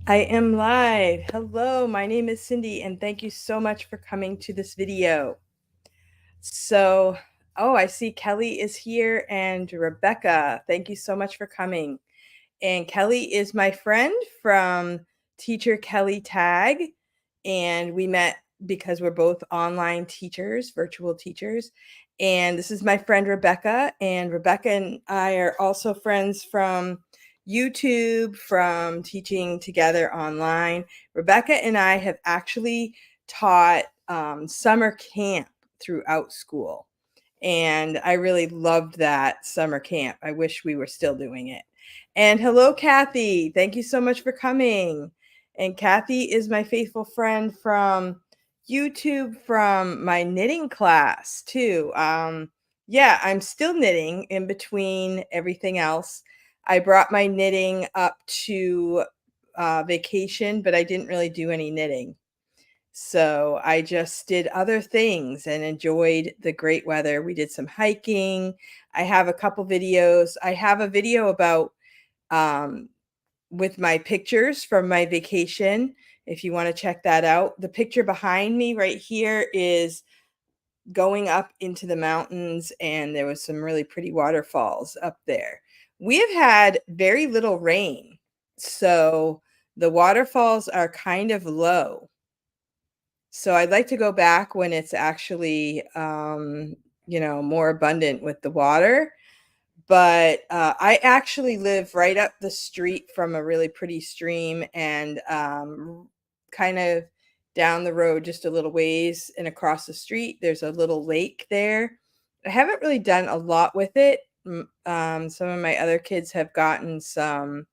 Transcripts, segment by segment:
I am live. Hello, my name is Cindy, and thank you so much for coming to this video. So, I see Kelly is here and Rebecca. Thank you so much for coming. And Kelly is my friend from Teacher Kelly Tag, and we met because we're both online teachers, virtual teachers. And this is my friend Rebecca, and Rebecca and I are also friends from YouTube, from teaching together online. Rebecca and I have actually taught summer camp throughout school, and I really loved that summer camp. I wish we were still doing it. And hello, Kathy. Thank you so much for coming. And Kathy is my faithful friend from YouTube, from my knitting class too. Yeah, I'm still knitting in between everything else. I brought my knitting up to vacation, but I didn't really do any knitting. So I just did other things and enjoyed the great weather. We did some hiking. I have a couple videos. I have a video about um, with my pictures from my vacation. If you want to check that out, the picture behind me right here is going up into the mountains, and there was some really pretty waterfalls up there. We have had very little rain, so the waterfalls are kind of low. So I'd like to go back when it's actually, more abundant with the water. But I actually live right up the street from a really pretty stream, and kind of down the road just a little ways and across the street, there's a little lake there. I haven't really done a lot with it. Some of my other kids have gotten some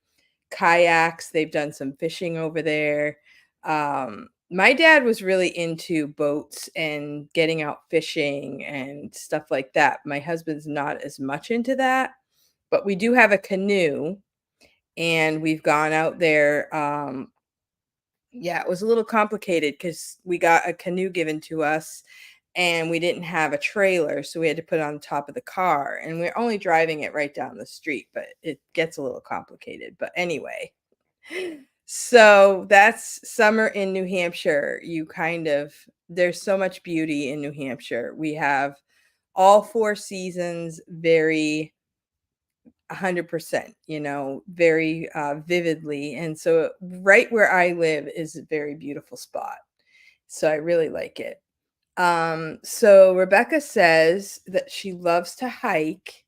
kayaks. They've done some fishing over there. My dad was really into boats and getting out fishing and stuff like that. My husband's not as much into that, but we do have a canoe, and we've gone out there. Yeah, it was a little complicated because we got a canoe given to us and we didn't have a trailer, so we had to put it on top of the car, and we're only driving it right down the street, but it gets a little complicated. But anyway, so that's summer in New Hampshire. There's so much beauty in New Hampshire. We have all four seasons very 100%, very vividly. And so right where I live is a very beautiful spot. So I really like it. So Rebecca says that she loves to hike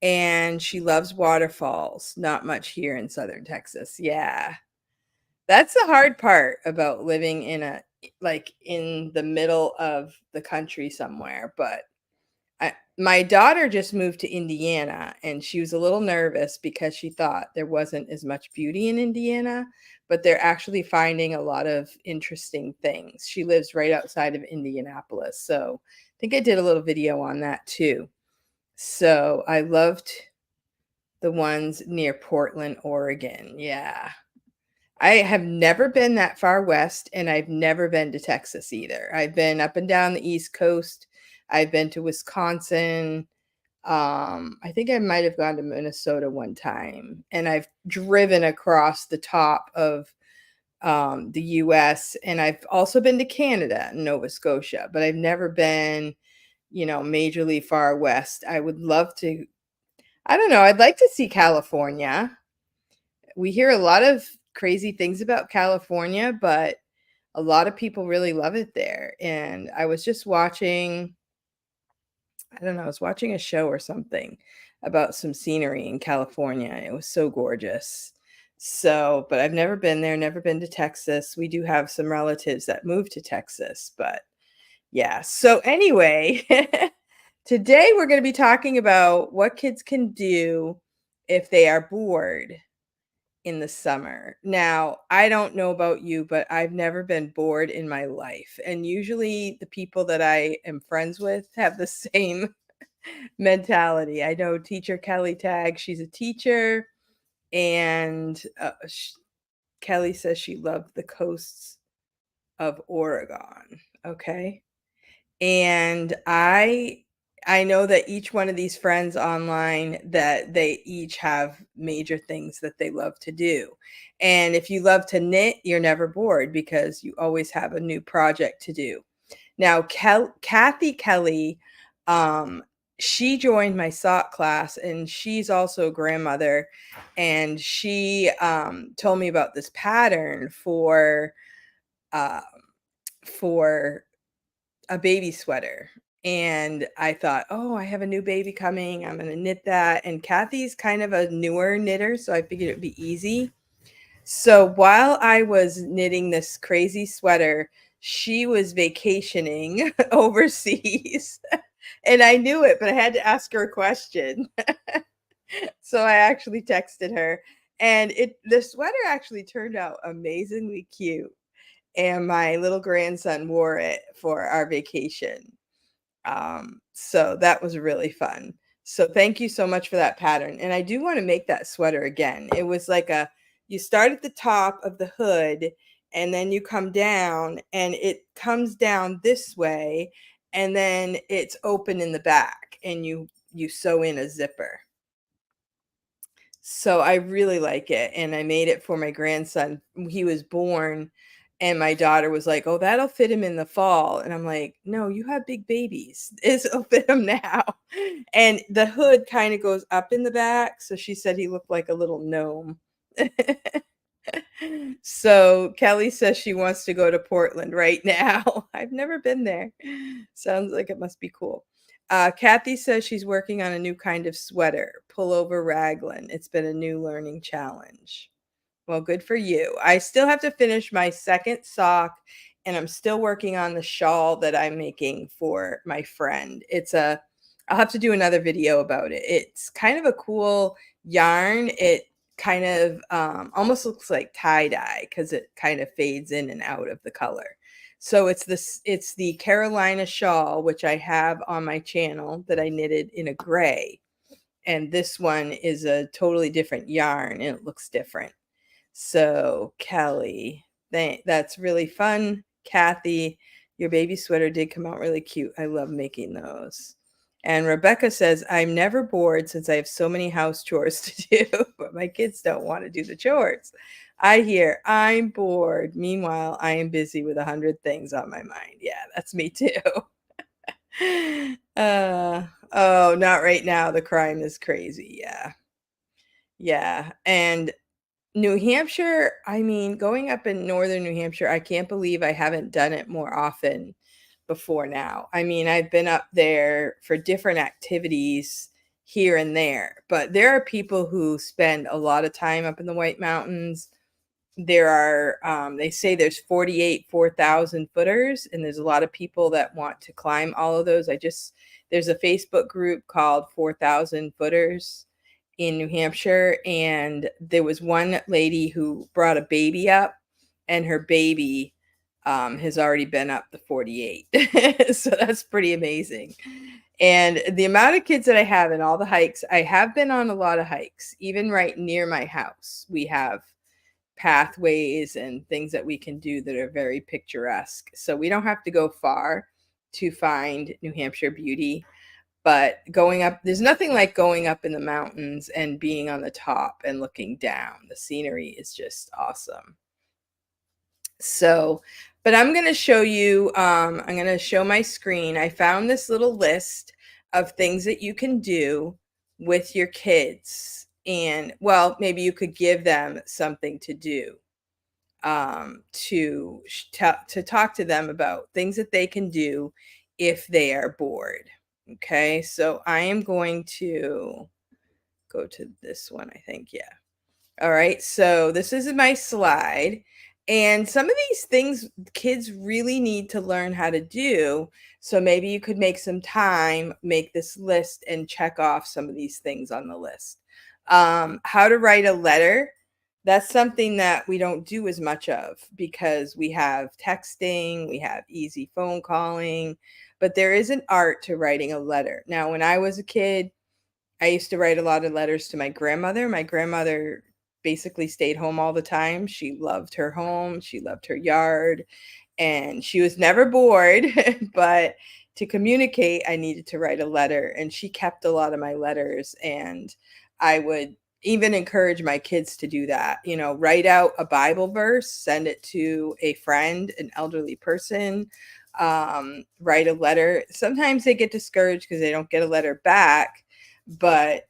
and she loves waterfalls. Not much here in Southern Texas. Yeah. That's the hard part about living in the middle of the country somewhere. But my daughter just moved to Indiana, and she was a little nervous because she thought there wasn't as much beauty in Indiana, but they're actually finding a lot of interesting things. She lives right outside of Indianapolis. So I think I did a little video on that too. So I loved the ones near Portland, Oregon. Yeah. I have never been that far west, and I've never been to Texas either. I've been up and down the East Coast. I've been to Wisconsin. I think I might have gone to Minnesota one time, and I've driven across the top of the US, and I've also been to Canada and Nova Scotia, but I've never been, majorly far west. I would love to. I don't know. I'd like to see California. We hear a lot of crazy things about California, but a lot of people really love it there. And I was just watching, I don't know, I was watching a show or something about some scenery in California. It was so gorgeous. So, but I've never been there, never been to Texas. We do have some relatives that moved to Texas, but yeah. So, anyway, today we're going to be talking about what kids can do if they are bored in the summer. Now, I don't know about you, but I've never been bored in my life. And usually the people that I am friends with have the same mentality. I know teacher Kelly Tag, she's a teacher, and Kelly says she loved the coasts of Oregon. Okay. And I I know that each one of these friends online, that they each have major things that they love to do. And if you love to knit, you're never bored because you always have a new project to do. Now, Kathy Kelly, um, she joined my sock class, and she's also a grandmother. And she told me about this pattern uh, for a baby sweater. And I thought, oh, I have a new baby coming. I'm going to knit that. And Kathy's kind of a newer knitter, so I figured it'd be easy. So while I was knitting this crazy sweater, she was vacationing overseas. And I knew it, but I had to ask her a question. So I actually texted her, and the sweater actually turned out amazingly cute. And my little grandson wore it for our vacation. So that was really fun. So thank you so much for that pattern. And I do want to make that sweater again. It was like you start at the top of the hood, and then you come down, and it comes down this way, and then it's open in the back, and you sew in a zipper. So I really like it, and I made it for my grandson. He was born, and my daughter was like, "Oh, that'll fit him in the fall." And I'm like, "No, you have big babies. This'll fit him now." And the hood kind of goes up in the back, so she said he looked like a little gnome. So Kelly says she wants to go to Portland right now. I've never been there. Sounds like it must be cool. Kathy says she's working on a new kind of sweater, pullover raglan. It's been a new learning challenge. Well, good for you. I still have to finish my second sock, and I'm still working on the shawl that I'm making for my friend. I'll have to do another video about it. It's kind of a cool yarn. It kind of almost looks like tie-dye because it kind of fades in and out of the color. So it's the Carolina shawl, which I have on my channel, that I knitted in a gray. And this one is a totally different yarn, and it looks different. So Kelly, that's really fun. Kathy, your baby sweater did come out really cute. I love making those. And Rebecca says, I'm never bored since I have so many house chores to do, but my kids don't want to do the chores. I hear I'm bored. Meanwhile, I am busy with 100 things on my mind. Yeah, that's me too. Oh, not right now. The crime is crazy. Yeah. Yeah. And New Hampshire, I mean, going up in northern New Hampshire, I can't believe I haven't done it more often before now. I mean, I've been up there for different activities here and there, but there are people who spend a lot of time up in the White Mountains. There are, they say there's 48 4,000 footers, and there's a lot of people that want to climb all of those. There's a Facebook group called 4,000 Footers in New Hampshire, and there was one lady who brought a baby up, and her baby has already been up the 48. So that's pretty amazing. And the amount of kids that I have in all the hikes, I have been on a lot of hikes, even right near my house. We have pathways and things that we can do that are very picturesque. So we don't have to go far to find New Hampshire beauty. But going up, there's nothing like going up in the mountains and being on the top and looking down. The scenery is just awesome. So, but I'm going to show you, I'm going to show my screen. I found this little list of things that you can do with your kids. And well, maybe you could give them something to do, to talk to them about things that they can do if they are bored. Okay, so I am going to go to this one, I think. Yeah. All right, so this is my slide. And some of these things kids really need to learn how to do. So maybe you could make some time, make this list, and check off some of these things on the list. How to write a letter. That's something that we don't do as much of because we have texting, we have easy phone calling, but there is an art to writing a letter. Now, when I was a kid, I used to write a lot of letters to my grandmother. My grandmother basically stayed home all the time. She loved her home, she loved her yard, and she was never bored. But to communicate, I needed to write a letter, and she kept a lot of my letters. And I would even encourage my kids to do that. Write out a Bible verse, send it to a friend, an elderly person, write a letter. Sometimes they get discouraged because they don't get a letter back, but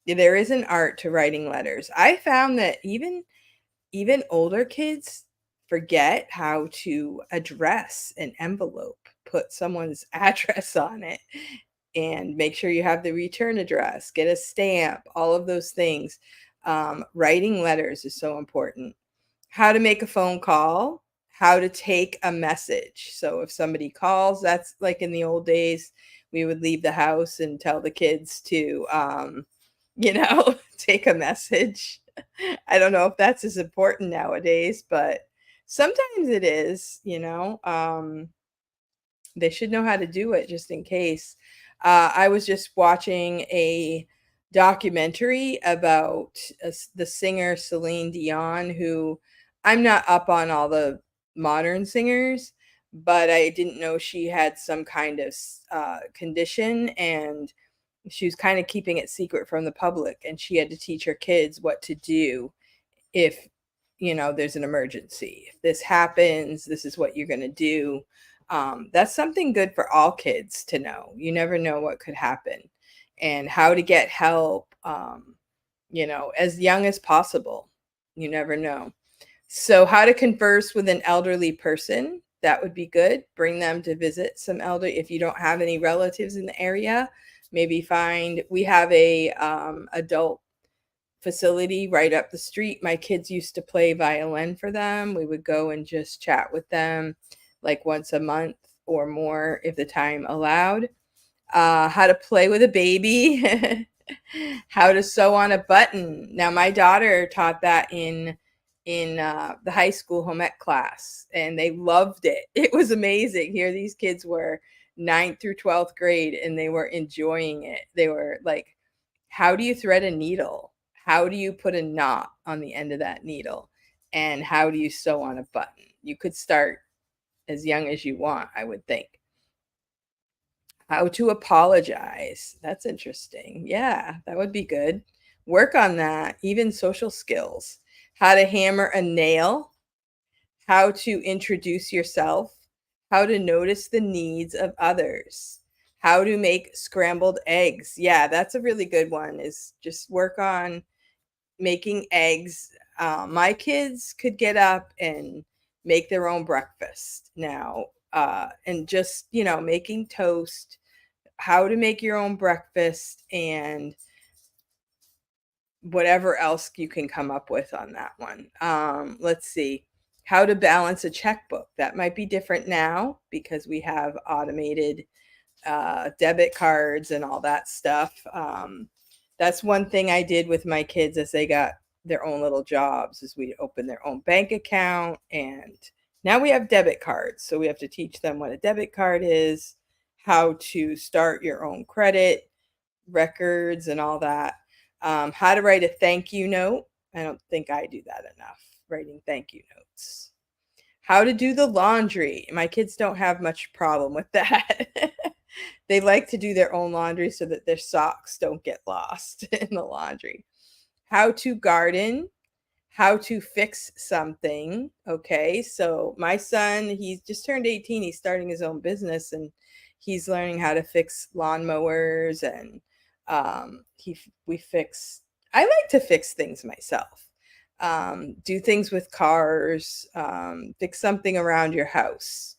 there is an art to writing letters. I found that even older kids forget how to address an envelope, put someone's address on it, and make sure you have the return address, get a stamp, all of those things. Writing letters is so important. How to make a phone call, how to take a message. So if somebody calls, that's like in the old days, we would leave the house and tell the kids to, take a message. I don't know if that's as important nowadays, but sometimes it is. They should know how to do it just in case. I was just watching a documentary about the singer Celine Dion, who I'm not up on all the modern singers, but I didn't know she had some kind of condition, and she was kind of keeping it secret from the public, and she had to teach her kids what to do if there's an emergency. If this happens, this is what you're going to do. That's something good for all kids to know. You never know what could happen, and how to get help, as young as possible. You never know. So how to converse with an elderly person, that would be good. Bring them to visit some elder. If you don't have any relatives in the area, maybe we have a adult facility right up the street. My kids used to play violin for them. We would go and just chat with them like once a month or more if the time allowed. How to play with a baby, how to sew on a button. Now, my daughter taught that in the high school home ec class, and they loved it. It was amazing. Here these kids were 9th through 12th grade, and they were enjoying it. They were like, how do you thread a needle? How do you put a knot on the end of that needle? And how do you sew on a button? You could start as young as you want, I would think. How to apologize. That's interesting. Yeah, that would be good. Work on that. Even social skills. How to hammer a nail. How to introduce yourself. How to notice the needs of others. How to make scrambled eggs. Yeah, that's a really good one, is just work on making eggs. My kids could get up and make their own breakfast now, and just, making toast, how to make your own breakfast, and whatever else you can come up with on that one. Let's see. How to balance a checkbook. That might be different now because we have automated debit cards and all that stuff. That's one thing I did with my kids as they got their own little jobs, is we opened their own bank account, and now we have debit cards. So we have to teach them what a debit card is, how to start your own credit records and all that. How to write a thank you note. I don't think I do that enough, writing thank you notes. How to do the laundry. My kids don't have much problem with that. They like to do their own laundry so that their socks don't get lost in the laundry. How to garden. How to fix something. Okay, so my son, he's just turned 18. He's starting his own business, and he's learning how to fix lawnmowers, and I like to fix things myself. Do things with cars, fix something around your house.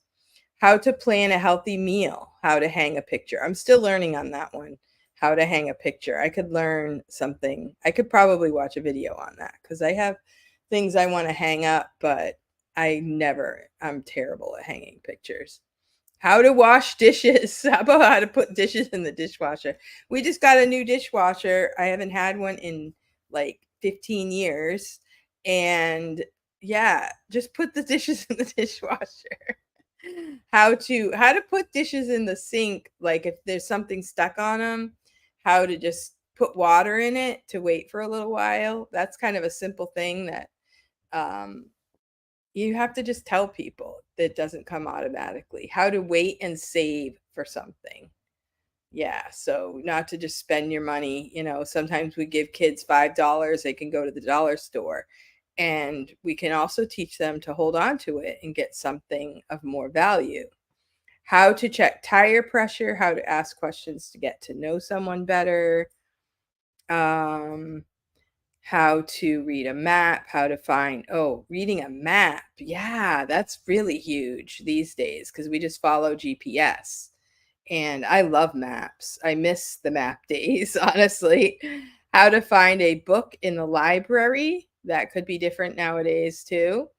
How to plan a healthy meal, how to hang a picture. I'm still learning on that one, how to hang a picture. I could learn something. I could probably watch a video on that because I have things I want to hang up, but I'm terrible at hanging pictures. How to wash dishes. How about how to put dishes in the dishwasher? We just got a new dishwasher. I haven't had one in like 15 years. And yeah, just put the dishes in the dishwasher. How to put dishes in the sink, like if there's something stuck on them, how to just put water in it to wait for a little while. That's kind of a simple thing that um You have to just tell people that doesn't come automatically. How to wait and save for something. Yeah, so not to just spend your money, sometimes we give kids $5, they can go to the dollar store. And we can also teach them to hold on to it and get something of more value. How to check tire pressure, how to ask questions to get to know someone better. How to read a map, how to find, reading a map. Yeah, that's really huge these days because we just follow GPS. And I love maps. I miss the map days, honestly. How to find a book in the library. That could be different nowadays, too.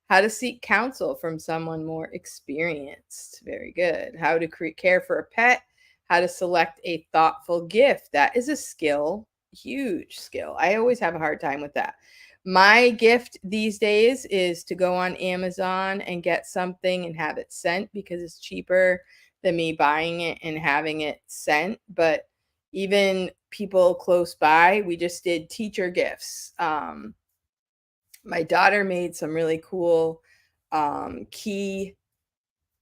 How to seek counsel from someone more experienced. Very good. How to care for a pet. How to select a thoughtful gift. That is a skill, huge skill. I always have a hard time with that. My gift these days is to go on Amazon and get something and have it sent because it's cheaper than me buying it and having it sent. But even people close by, we just did teacher gifts. My daughter made some really cool key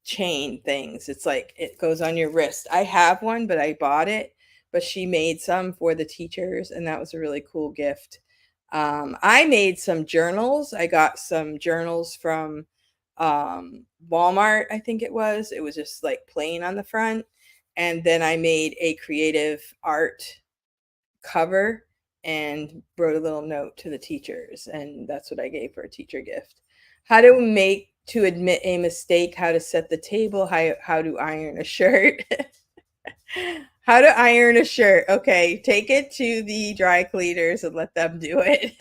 chain things. It's like it goes on your wrist. I have one, but I bought it. But she made some for the teachers, and that was a really cool gift. I made some journals. I got some journals from Walmart, I think it was. It was just like plain on the front. And then I made a creative art cover and wrote a little note to the teachers. And that's what I gave for a teacher gift. How to admit a mistake, how to set the table, how to iron a shirt. How to iron a shirt. Okay, take it to the dry cleaners and let them do it.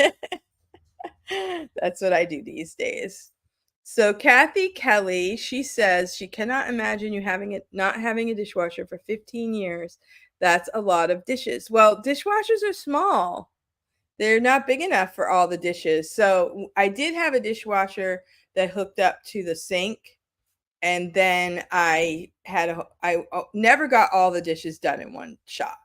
That's what I do these days. So Kathy Kelly, she says she cannot imagine you not having a dishwasher for 15 years. That's a lot of dishes. Well, dishwashers are small. They're not big enough for all the dishes. So I did have a dishwasher that hooked up to the sink. And then I never got all the dishes done in one shot.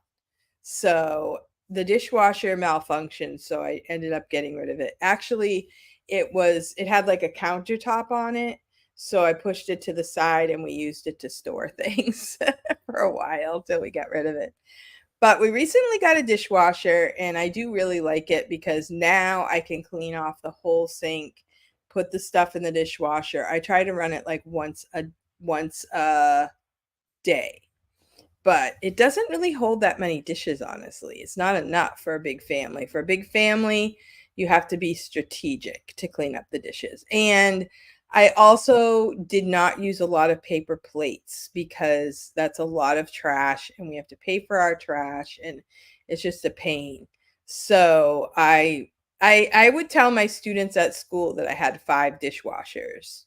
So the dishwasher malfunctioned, so I ended up getting rid of it. Actually, it had like a countertop on it, so I pushed it to the side and we used it to store things for a while till we got rid of it. But we recently got a dishwasher and I do really like it because now I can clean off the whole sink, put the stuff in the dishwasher. I try to run it like once a day. But it doesn't really hold that many dishes, honestly. It's not enough for a big family. For a big family, you have to be strategic to clean up the dishes. And I also did not use a lot of paper plates because that's a lot of trash and we have to pay for our trash and it's just a pain. So I would tell my students at school that I had 5 dishwashers.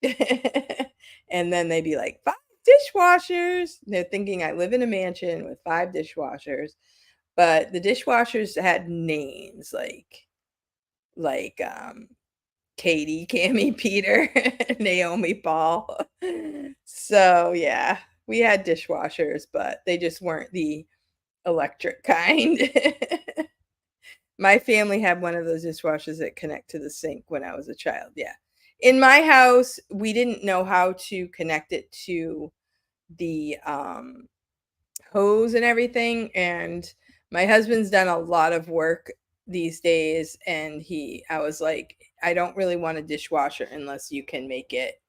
And then they'd be like, 5 dishwashers? They're thinking I live in a mansion with 5 dishwashers. But the dishwashers had names like Katie, Cammy, Peter, Naomi, Paul. So yeah, we had dishwashers, but they just weren't the electric kind. My family had one of those dishwashers that connect to the sink when I was a child. Yeah. In my house, we didn't know how to connect it to the hose and everything. And my husband's done a lot of work these days. And I was like, I don't really want a dishwasher unless you can make it,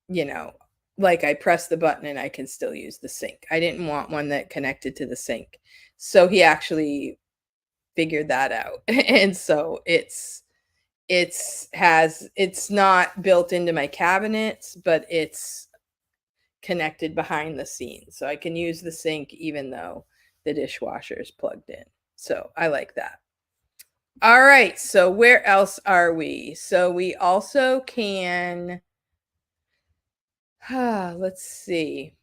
you know, like I press the button and I can still use the sink. I didn't want one that connected to the sink. So he actually figured that out. And so it's not built into my cabinets, but it's connected behind the scenes. So I can use the sink even though the dishwasher is plugged in. So I like that. All right. So where else are we? So we also can, let's see.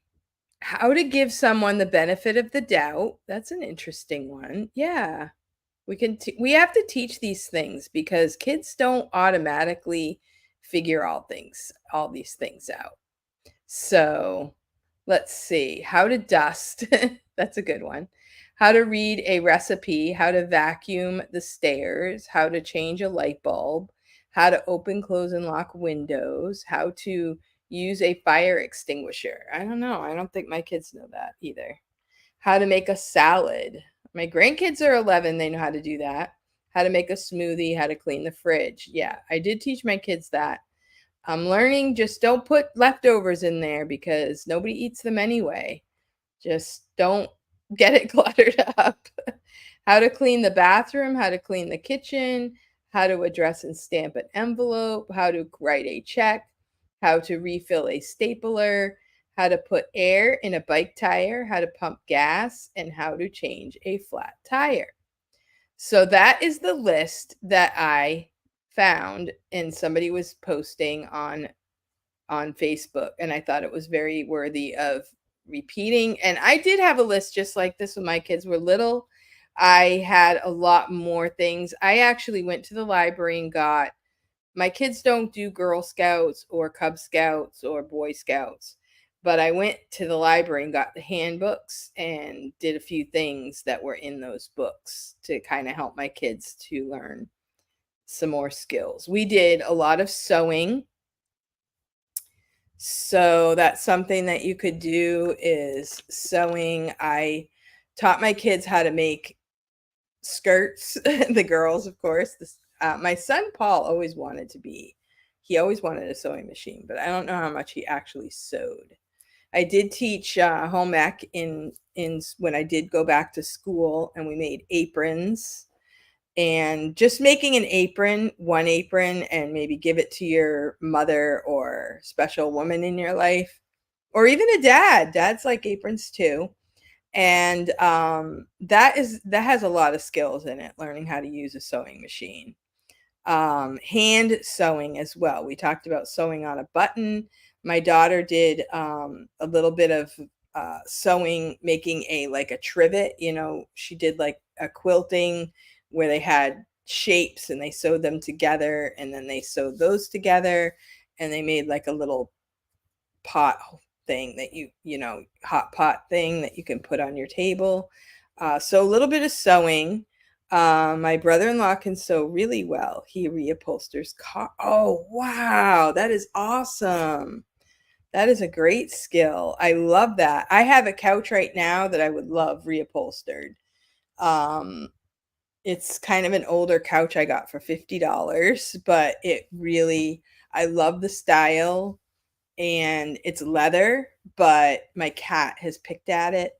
How to give someone the benefit of the doubt. That's an interesting one. Yeah. We have to teach these things because kids don't automatically figure all these things out. So let's see. How to dust. That's a good one. How to read a recipe, how to vacuum the stairs, how to change a light bulb, how to open, close, and lock windows, how to use a fire extinguisher. I don't know. I don't think my kids know that either. How to make a salad. My grandkids are 11, they know how to do that. How to make a smoothie, how to clean the fridge. Yeah, I did teach my kids that. I'm learning, just don't put leftovers in there because nobody eats them anyway. Just don't get it cluttered up. How to clean the bathroom, how to clean the kitchen, how to address and stamp an envelope, how to write a check, how to refill a stapler, how to put air in a bike tire, how to pump gas, and how to change a flat tire. So that is the list that I found and somebody was posting on Facebook, and I thought it was very worthy of repeating. And I did have a list just like this when my kids were little. I had a lot more things. I actually went to the library and got, my kids don't do Girl Scouts or Cub Scouts or Boy Scouts, but I went to the library and got the handbooks and did a few things that were in those books to kind of help my kids to learn some more skills. We did a lot of sewing. So that's something that you could do is sewing. I taught my kids how to make skirts, the girls, of course. My son Paul always wanted to be, he always wanted a sewing machine, but I don't know how much he actually sewed. I did teach home ec in when I did go back to school, and we made aprons. And just making an apron, one apron, and maybe give it to your mother or special woman in your life, or even a dad. Dads like aprons too. And that has a lot of skills in it, learning how to use a sewing machine. Hand sewing as well. We talked about sewing on a button. My daughter did a little bit of sewing, making a trivet. She did like a quilting where they had shapes and they sewed them together, and then they sewed those together, and they made like a little pot thing that hot pot thing that you can put on your table. So a little bit of sewing. My brother-in-law can sew really well. He reupholsters car. Oh, wow. That is awesome. That is a great skill. I love that. I have a couch right now that I would love reupholstered. It's kind of an older couch I got for $50, but I love the style, and it's leather, but my cat has picked at it.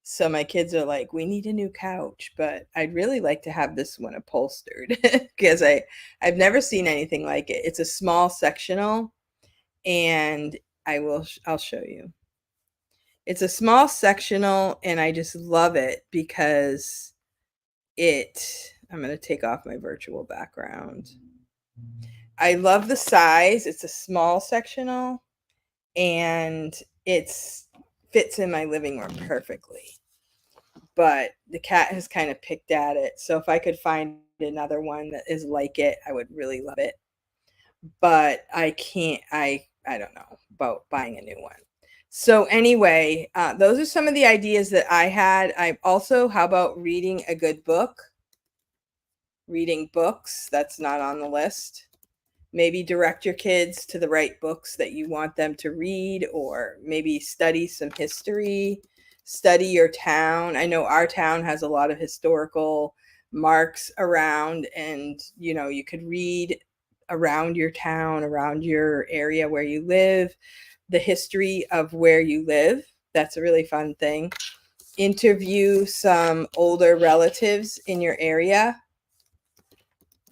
So my kids are like, we need a new couch, but I'd really like to have this one upholstered because I've never seen anything like it. It's a small sectional, and I'll show you. It's a small sectional, and I just love it because I'm going to take off my virtual background. I love the size. It's a small sectional, and it's fits in my living room perfectly. But the cat has kind of picked at it. So if I could find another one that is like it, I would really love it. But I can't, I don't know about buying a new one. So anyway, those are some of the ideas that I had. How about reading a good book? Reading books, that's not on the list. Maybe direct your kids to the right books that you want them to read, or maybe study some history, study your town. I know our town has a lot of historical marks around, and you could read around your town, around your area where you live, the history of where you live. That's a really fun thing. Interview some older relatives in your area.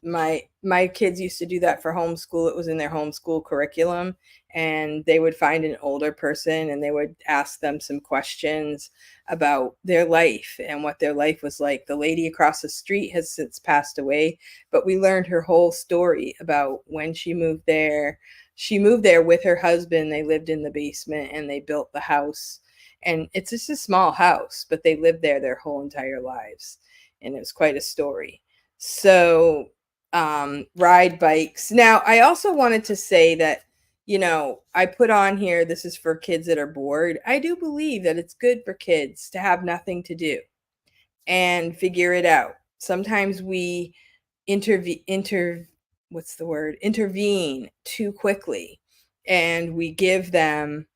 My kids used to do that for homeschool. It was in their homeschool curriculum, and they would find an older person and they would ask them some questions about their life and what their life was like. The lady across the street has since passed away, but we learned her whole story about when she moved there. She moved there with her husband. They lived in the basement and they built the house, and it's just a small house, but they lived there their whole entire lives, and it was quite a story. So ride bikes. Now, I also wanted to say that, I put on here, this is for kids that are bored. I do believe that it's good for kids to have nothing to do and figure it out. Sometimes we what's the word, intervene too quickly, and we give them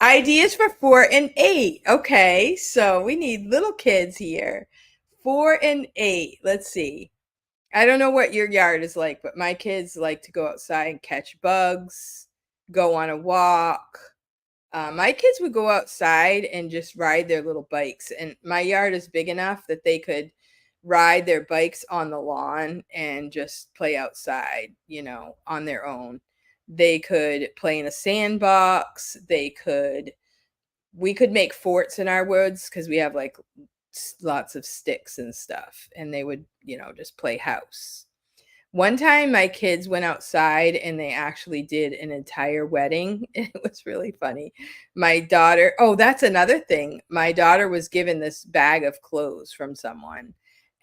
ideas for 4 and 8. Okay, so we need little kids here. 4 and 8. Let's see. I don't know what your yard is like, but my kids like to go outside and catch bugs, go on a walk. My kids would go outside and just ride their little bikes, and my yard is big enough that they could ride their bikes on the lawn and just play outside, on their own. They could play in a sandbox. We could make forts in our woods because we have like lots of sticks and stuff, and they would, just play house. One time my kids went outside and they actually did an entire wedding. It was really funny. My daughter, oh, that's another thing. My daughter was given this bag of clothes from someone,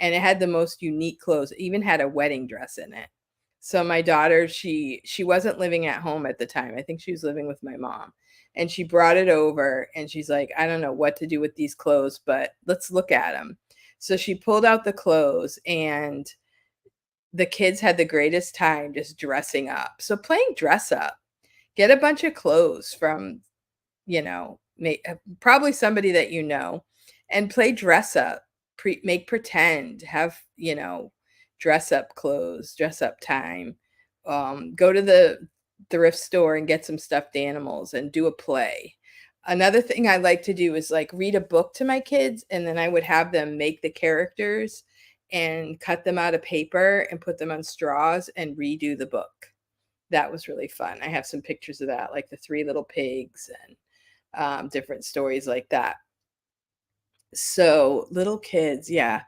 and it had the most unique clothes. It even had a wedding dress in it. So my daughter, she wasn't living at home at the time. I think she was living with my mom. And she brought it over and she's like, I don't know what to do with these clothes, but let's look at them. So she pulled out the clothes, and the kids had the greatest time just dressing up. So playing dress up, get a bunch of clothes from, probably somebody that and play dress up, make pretend, have, dress up clothes, dress up time. Go to the thrift store and get some stuffed animals and do a play. Another thing I like to do is like read a book to my kids, and then I would have them make the characters and cut them out of paper and put them on straws and redo the book. That was really fun. I have some pictures of that, like the Three Little Pigs and different stories like that. So little kids, yeah.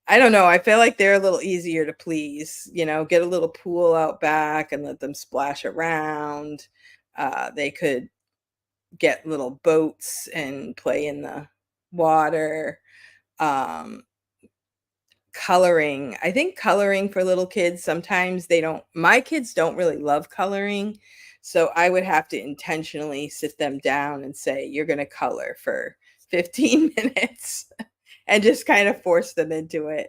I don't know. I feel like they're a little easier to please, get a little pool out back and let them splash around. They could get little boats and play in the water. Um, Coloring. I think coloring for little kids, sometimes my kids don't really love coloring. So I would have to intentionally sit them down and say, you're going to color for 15 minutes and just kind of force them into it.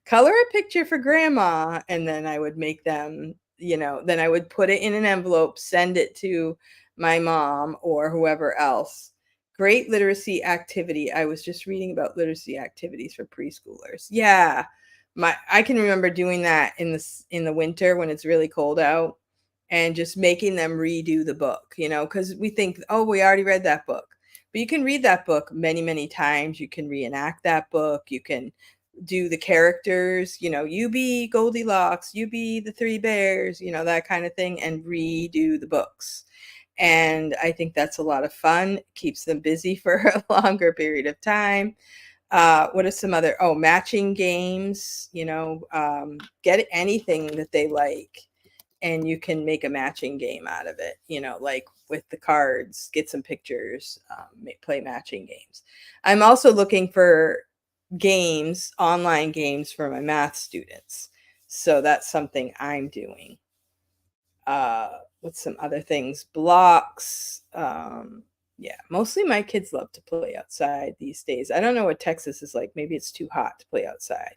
Color a picture for grandma. And then I would make them, then I would put it in an envelope, send it to my mom or whoever else. Great literacy activity. I was just reading about literacy activities for preschoolers. Yeah. I can remember doing that in the winter when it's really cold out, and just making them redo the book, because we think, oh, we already read that book. But you can read that book many, many times. You can reenact that book. You can do the characters, you be Goldilocks, you be the three bears, that kind of thing, and redo the books. And I think that's a lot of fun. Keeps them busy for a longer period of time. What are some other, matching games, get anything that they like, and you can make a matching game out of it, like with the cards, get some pictures, play matching games. I'm also looking for games, online games for my math students. So that's something I'm doing. With some other things, blocks. Yeah, mostly my kids love to play outside these days. I don't know what Texas is like. Maybe it's too hot to play outside.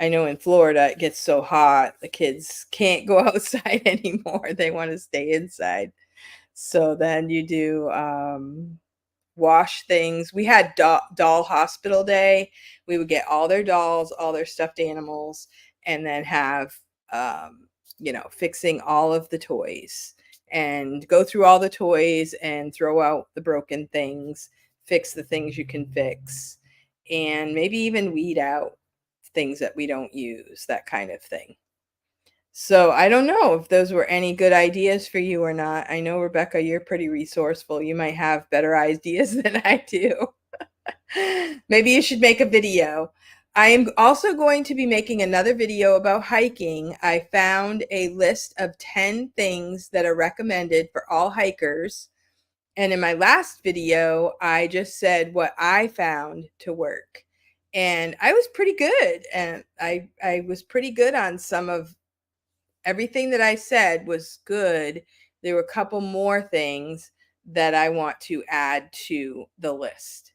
I know in Florida it gets so hot, the kids can't go outside anymore. They want to stay inside. So then you do wash things. We had doll hospital day. We would get all their dolls, all their stuffed animals, and then have fixing all of the toys, and go through all the toys and throw out the broken things, fix the things you can fix, and maybe even weed out things that we don't use, that kind of thing. So I don't know if those were any good ideas for you or not. I know, Rebecca, you're pretty resourceful. You might have better ideas than I do. Maybe you should make a video. I am also going to be making another video about hiking. I found a list of 10 things that are recommended for all hikers. And in my last video, I just said what I found to work. And I was pretty good. And I was pretty good on some of everything that I said was good. There were a couple more things that I want to add to the list.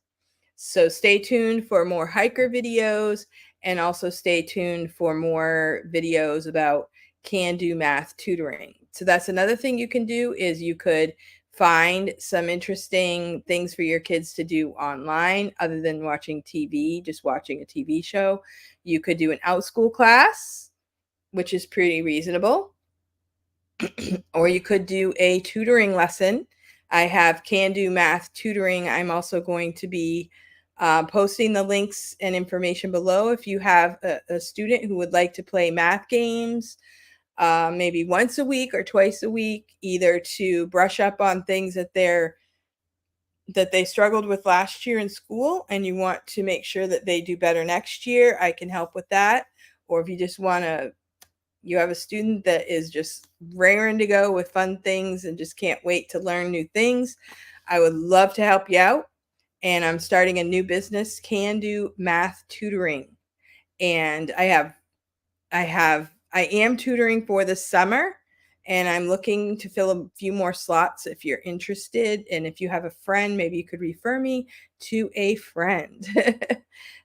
So stay tuned for more hiker videos. and also stay tuned for more videos about Can Do Math tutoring. So that's another thing you can do is you could find some interesting things for your kids to do online other than watching TV, just watching a TV show. You could do an OutSchool class, which is pretty reasonable, or you could do a tutoring lesson. I have Can Do Math tutoring. I'm also going to be posting the links and information below if you have a student who would like to play math games, maybe once a week or twice a week, either to brush up on things that they struggled with last year in school and you want to make sure that they do better next year. I can help with that. Or if you just want to, you have a student that is just raring to go with fun things and just can't wait to learn new things, I would love to help you out. And I'm starting a new business, Can Do Math Tutoring. And I am tutoring for the summer, and I'm looking to fill a few more slots if you're interested. And if you have a friend, maybe you could refer me to a friend.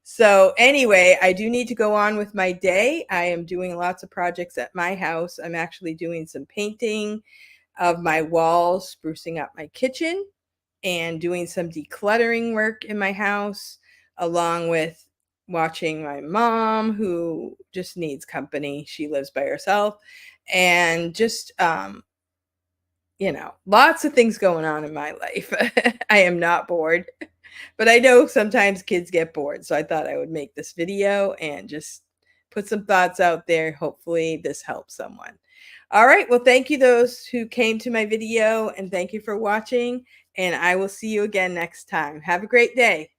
So anyway, I do need to go on with my day. I am doing lots of projects at my house. I'm actually doing some painting of my walls, sprucing up my kitchen, and doing some decluttering work in my house, along with watching my mom, who just needs company. She lives by herself, and just, lots of things going on in my life. I am not bored, but I know sometimes kids get bored. So I thought I would make this video and just put some thoughts out there. Hopefully this helps someone. All right. Well, thank you those who came to my video, and thank you for watching, and I will see you again next time. Have a great day.